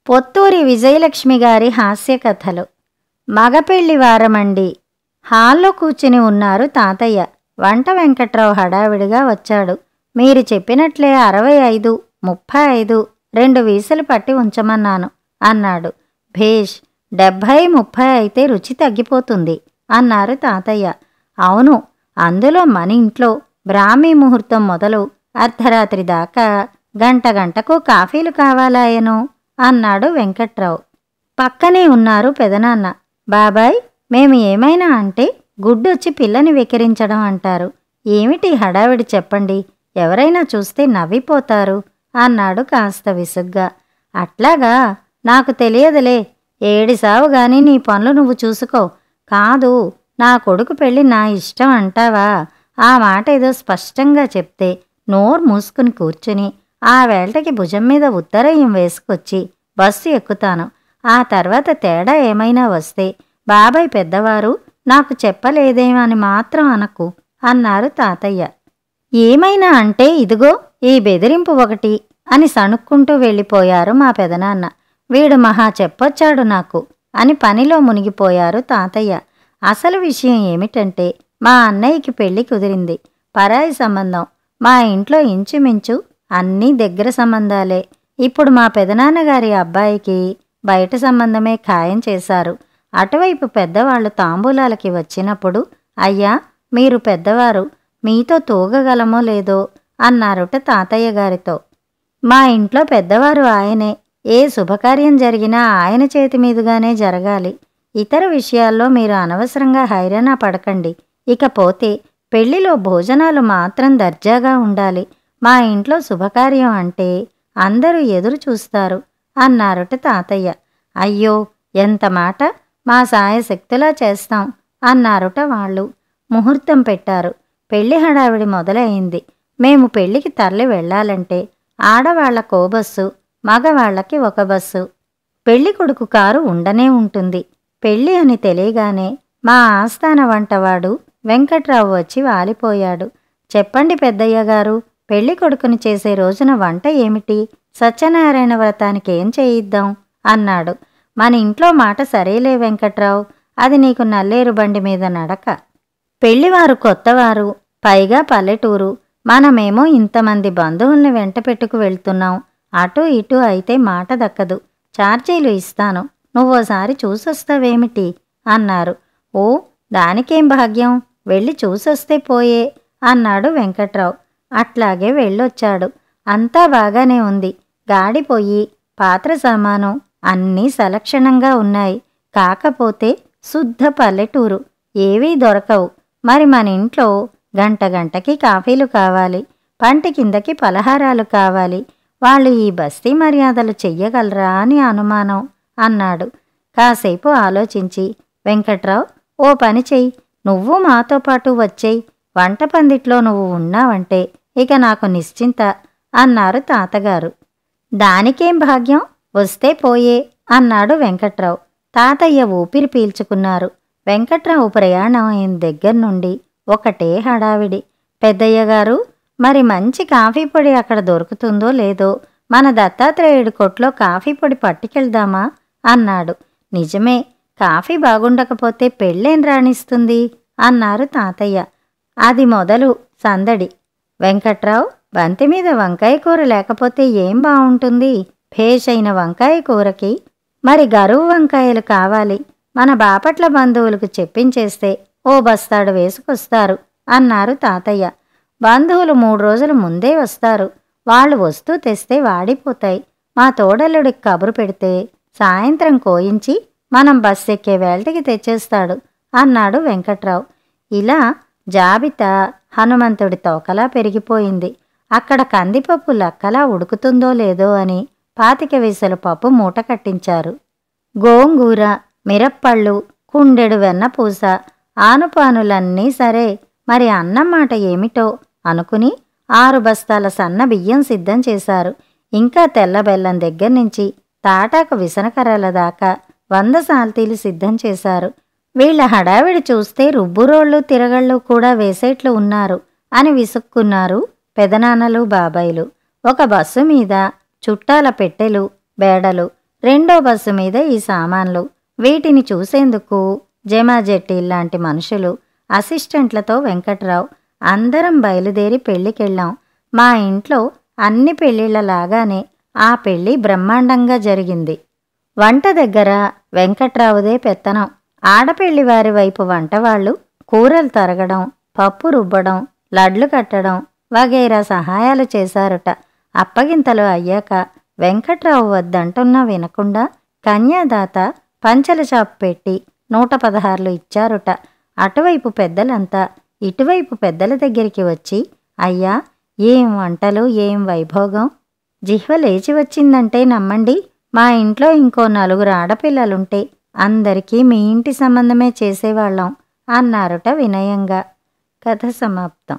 పొత్తూరి విజయలక్ష్మి గారి హాస్య కథలు. మగపెళ్లి వారమండి. హాల్లో కూర్చుని ఉన్నారు తాతయ్య. వంట వెంకట్రావు హడావిడిగా వచ్చాడు. మీరు చెప్పినట్లే 65, 35 2 వీసలు పట్టి ఉంచమన్నాను అన్నాడు. భేష్, 70, 30 అయితే రుచి తగ్గిపోతుంది అన్నారు తాతయ్య. అవును, అందులో మన ఇంట్లో బ్రాహ్మీ ముహూర్తం మొదలు అర్ధరాత్రి దాకా గంటకు కాఫీలు కావాలాయను అన్నాడు వెంకట్రావు. పక్కనే ఉన్నారు పెదనాన్న. బాబాయ్, మేము ఏమైనా అంటే గుడ్డొచ్చి పిల్లని వెకిరించడం అంటారు. ఏమిటి హడావిడి చెప్పండి, ఎవరైనా చూస్తే నవ్విపోతారు అన్నాడు కాస్త విసుగ్గా. అట్లాగా, నాకు తెలియదులే. ఏడిసావు గాని నీ పనులు నువ్వు చూసుకో. కాదు, నా కొడుకు పెళ్ళి నా ఇష్టం అంటావా? ఆ మాట ఏదో స్పష్టంగా చెప్తే నోరు మూసుకుని కూర్చుని ఆ వేళకి భుజం మీద ఉత్తరయం వేసుకొచ్చి బస్సు ఎక్కుతాను. ఆ తర్వాత తేడా ఏమైనా వస్తే బాబాయ్ పెద్దవారు నాకు చెప్పలేదేమని మాత్రం అనకు అన్నారు తాతయ్య. ఏమైనా అంటే ఇదిగో ఈ బెదిరింపు ఒకటి అని సణుక్కుంటూ వెళ్ళిపోయారు మా పెదనాన్న. వీడు మహా చెప్పొచ్చాడు నాకు అని పనిలో మునిగిపోయారు తాతయ్య. అసలు విషయం ఏమిటంటే మా అన్నయ్యకి పెళ్లి కుదిరింది. పరాయి సంబంధం. మా ఇంట్లో ఇంచుమించు అన్నీ దగ్గర సంబంధాలే. ఇప్పుడు మా పెదనాన్నగారి అబ్బాయికి బయట సంబంధమే ఖాయం చేశారు. అటువైపు పెద్దవాళ్లు తాంబూలాలకి వచ్చినప్పుడు, అయ్యా మీరు పెద్దవారు, మీతో తూగగలమో లేదో అన్నారుట తాతయ్య గారితో. మా ఇంట్లో పెద్దవారు ఆయనే. ఏ శుభకార్యం జరిగినా ఆయన చేతి మీదుగానే జరగాలి. ఇతర విషయాల్లో మీరు అనవసరంగా హైరాణ పడకండి. ఇకపోతే పెళ్లిలో భోజనాలు మాత్రం దర్జాగా ఉండాలి. మా ఇంట్లో శుభకార్యం అంటే అందరూ ఎదురు చూస్తారు అన్నారుట తాతయ్య. అయ్యో, ఎంత మాట! మా సాయశక్తులా చేస్తాం అన్నారుట వాళ్ళు. ముహూర్తం పెట్టారు. పెళ్లి హడావిడి మొదలయింది. మేము పెళ్లికి తరలి వెళ్లాలంటే ఆడవాళ్లకో బస్సు, మగవాళ్లకి ఒక బస్సు. పెళ్లి కొడుకు కారు ఉండనే ఉంటుంది. పెళ్లి అని తెలియగానే మా ఆస్థాన వంటవాడు వెంకట్రావు వచ్చి వాలిపోయాడు. చెప్పండి పెద్దయ్య గారు, పెళ్లి కొడుకుని చేసే రోజున వంట ఏమిటి? సత్యనారాయణ వ్రతానికి ఏం చేయిద్దాం అన్నాడు. మన ఇంట్లో మాట సరేలే వెంకట్రావు, అది నీకు నల్లేరు బండి మీద నడక. పెళ్లివారు కొత్తవారు, పైగా పల్లెటూరు. మనమేమో ఇంతమంది బంధువుల్ని వెంట పెట్టుకు వెళ్తున్నాం. అటూ ఇటూ అయితే మాట దక్కదు. ఛార్జీలు ఇస్తాను, నువ్వోసారి చూసొస్తావేమిటి అన్నారు. ఓ, దానికేం భాగ్యం, వెళ్ళి చూసొస్తే పోయే అన్నాడు వెంకట్రావు. అట్లాగే వెళ్ళొచ్చాడు. అంతా బాగానే ఉంది. గాడి పొయ్యి, పాత్ర సామాను అన్నీ సలక్షణంగా ఉన్నాయి. కాకపోతే శుద్ధ పల్లెటూరు, ఏవీ దొరకవు. మరి మన ఇంట్లో గంటకి కాఫీలు కావాలి, పంటి కిందకి పలహారాలు కావాలి. వాళ్ళు ఈ బస్తీ మర్యాదలు చెయ్యగలరా అని అనుమానం అన్నాడు. కాసేపు ఆలోచించి, వెంకట్రావు, ఓ పని చెయ్యి, నువ్వు మాతో పాటు వచ్చేయి. వంట పందిట్లో నువ్వు ఉన్నావంటే ఇక నాకు నిశ్చింత అన్నారు తాతగారు. దానికేం భాగ్యం, వస్తే పోయే అన్నాడు వెంకట్రావు. తాతయ్య ఊపిరి పీల్చుకున్నారు. వెంకట్రావు ప్రయాణం అయిన దగ్గర్నుండి ఒకటే హడావిడి. పెద్దయ్య గారు, మరి మంచి కాఫీ పొడి అక్కడ దొరుకుతుందో లేదో, మన దత్తాత్రేయుడి కొట్లో కాఫీ పొడి పట్టుకెళ్దామా అన్నాడు. నిజమే, కాఫీ బాగుండకపోతే పెళ్ళేం రాణిస్తుంది అన్నారు తాతయ్య. అది మొదలు సందడి. వెంకట్రావు, బంతిమీద వంకాయ కూర లేకపోతే ఏం బావుంటుంది? భేషైన వంకాయ కూరకి మరి గరువు వంకాయలు కావాలి. మన బాపట్ల బంధువులకు చెప్పించేస్తే ఓ బస్తాడు వేసుకొస్తారు అన్నారు తాతయ్య. బంధువులు 3 రోజుల ముందే వస్తారు. వాళ్ళు వస్తూ తెస్తే వాడిపోతాయి. మా తోడల్లుడికి కబురు పెడితే సాయంత్రం కోయించి మనం బస్సెక్కే వేళటికి తెచ్చేస్తాడు అన్నాడు వెంకట్రావు. ఇలా జాబితా హనుమంతుడి తోకలా పెరిగిపోయింది. అక్కడ కందిపప్పు లక్కలా ఉడుకుతుందో లేదో అని 25 వీసల పప్పు మూట కట్టించారు. గోంగూర, మిరప్పళ్ళు, కుండెడు వెన్నపూస, ఆనుపానులన్నీ సరే, మరి అన్నం మాట ఏమిటో అనుకుని 6 బస్తాల సన్న బియ్యం సిద్ధం చేశారు. ఇంకా తెల్లబెల్లం దగ్గర్నుంచి తాటాకు విసనకర్రల దాకా 100 సాల్తీలు సిద్ధం చేశారు. వీళ్ల హడావిడి చూస్తే రుబ్బురోళ్ళు తిరగళ్ళు కూడా వేసేట్లు ఉన్నారు అని విసుక్కున్నారు పెదనాన్నలు బాబాయిలు. ఒక బస్సు మీద చుట్టాల పెట్టెలు, బేడలు, రెండో బస్సు మీద ఈ సామాన్లు. వీటిని చూసేందుకు జమాజెట్టీల్లాంటి మనుషులు, అసిస్టెంట్లతో వెంకట్రావు అందరం బయలుదేరి పెళ్ళికెళ్ళాం. మా ఇంట్లో అన్ని పెళ్ళిళ్ళలాగానే ఆ పెళ్ళి బ్రహ్మాండంగా జరిగింది. వంట దగ్గర వెంకట్రావుదే పెత్తనం. ఆడపెళ్లివారి వైపు వంటవాళ్ళు కూరలు తరగడం, పప్పు రుబ్బడం, లడ్లు కట్టడం వగైరా సహాయాలు చేశారుట. అప్పగింతలు అయ్యాక వెంకట్రావు వద్దంటున్నా వినకుండా కన్యాదాత పంచల చాపు పెట్టి 116 ఇచ్చారుట. అటువైపు పెద్దలంతా ఇటువైపు పెద్దల దగ్గరికి వచ్చి, అయ్యా, ఏం వంటలు, ఏం వైభోగం! జిహ్వ లేచి వచ్చిందంటే నమ్మండి, మా ఇంట్లో ఇంకో 4 ఆడపిల్లలుంటే అందరికీ మీ ఇంటి సంబంధమే చేసేవాళ్ళం అన్నారుట వినయంగా. కథ సమాప్తం.